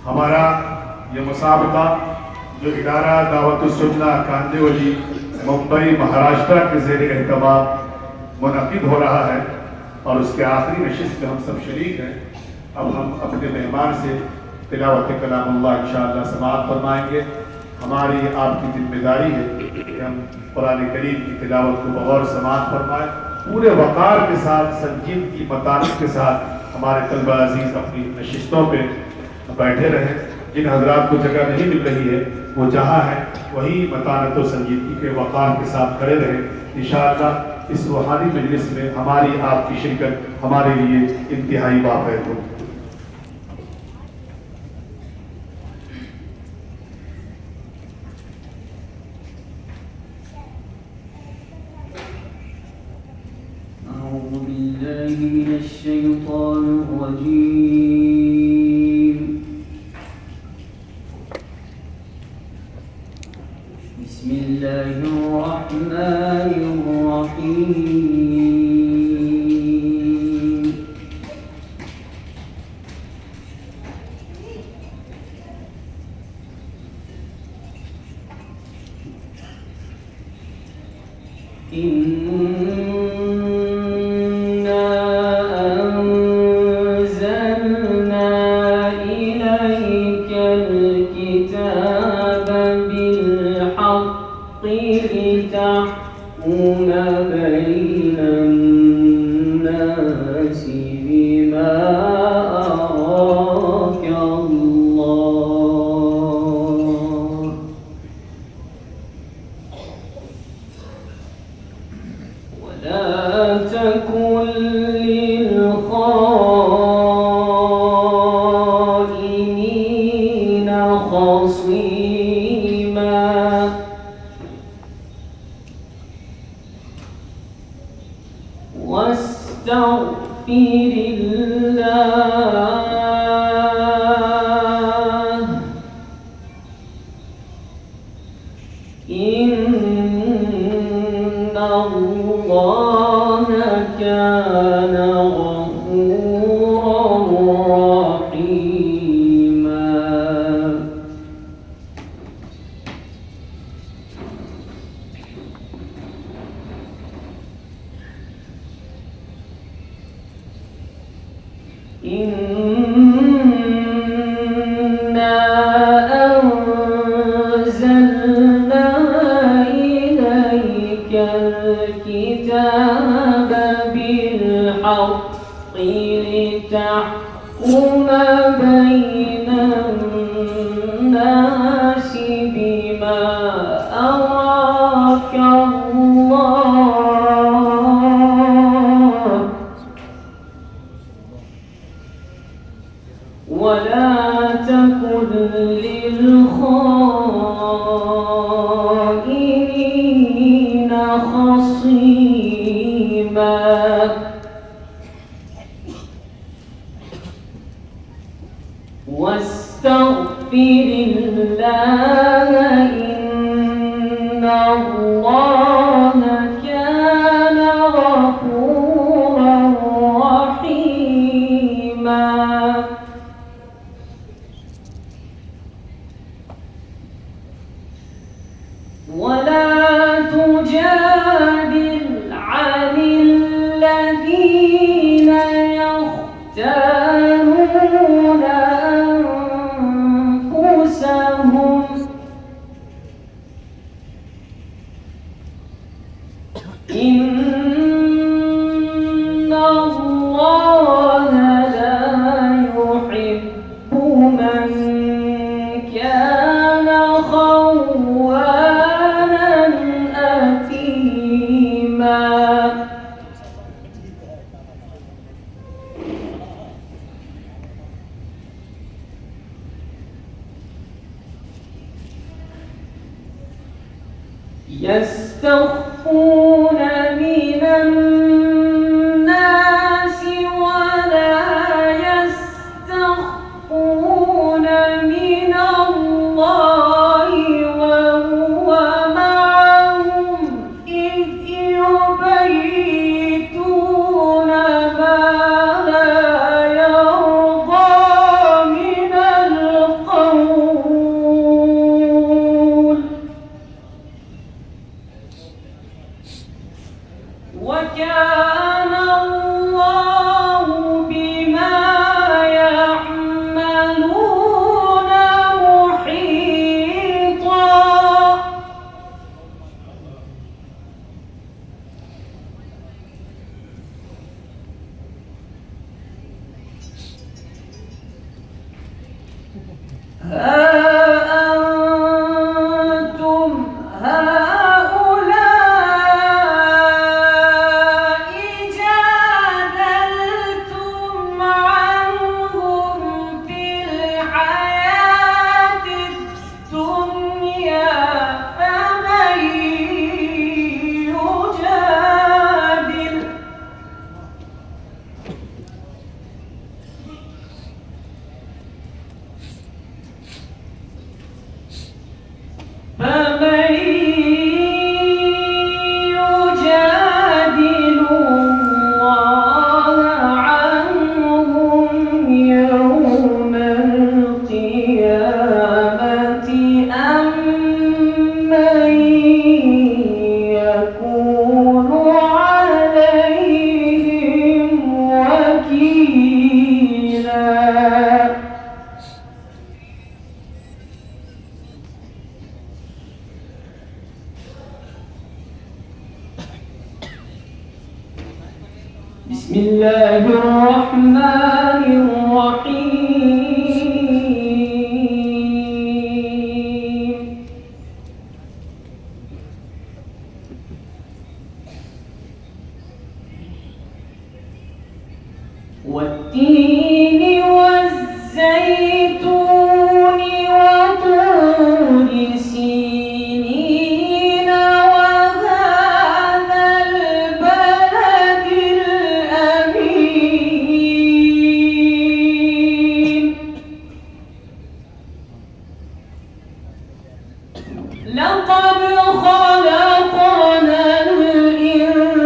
हमारा ये मुसाबका जो इदारा दावत-उस-सुन्ना कांदिवली मुंबई महाराष्ट्र के ज़ेर एहतमाम मुनक़िद हो रहा है और उसके आखिरी नशिस्त में हम सब शरीक हैं। अब हम अपने मेहमान से तिलावत कलामुल्लाह इंशाअल्लाह समाअत फरमाएंगे। हमारी आपकी जिम्मेदारी है कि हम कुरान करीम की तिलावत को बगौर समाअत फरमाएं, पूरे वक़ार के साथ, संजीदगी मतानत के साथ हमारे तलबा अजीज़ अपनी नशिस्तों पे बैठे रहें। जिन हजरात को जगह नहीं मिल रही है वो जहाँ है वही मतानत और संजीदगी के वक़ार के साथ खड़े रहें। इंशाअल्लाह इस रूहानी मजलिस में हमारी आपकी शिरकत हमारे लिए इंतहाई बाफ़ैद हो। بسم الله الرحمن الرحيم. والتين والزيتون وطور سينين وهذا البلد الأمين. لقد خلقنا الإنسان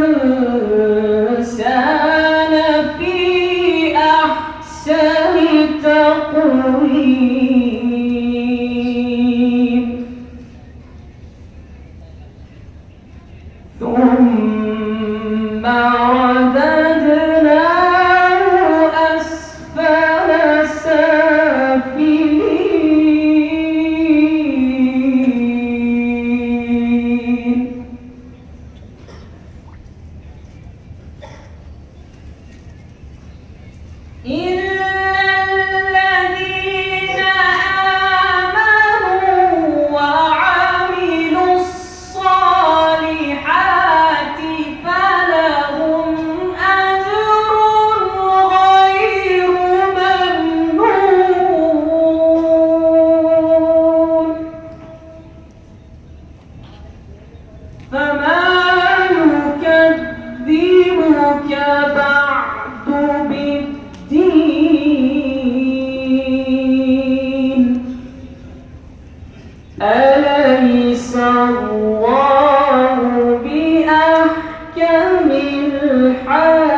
في أحسن تقويم ثم رددناه أسفل سافلين. إلا الذين آمنوا وعملوا الصالحات فلهم أجر غير ممنون. فما يكذبك بعد بالدين. أليس الله بأحكم الحاكمين.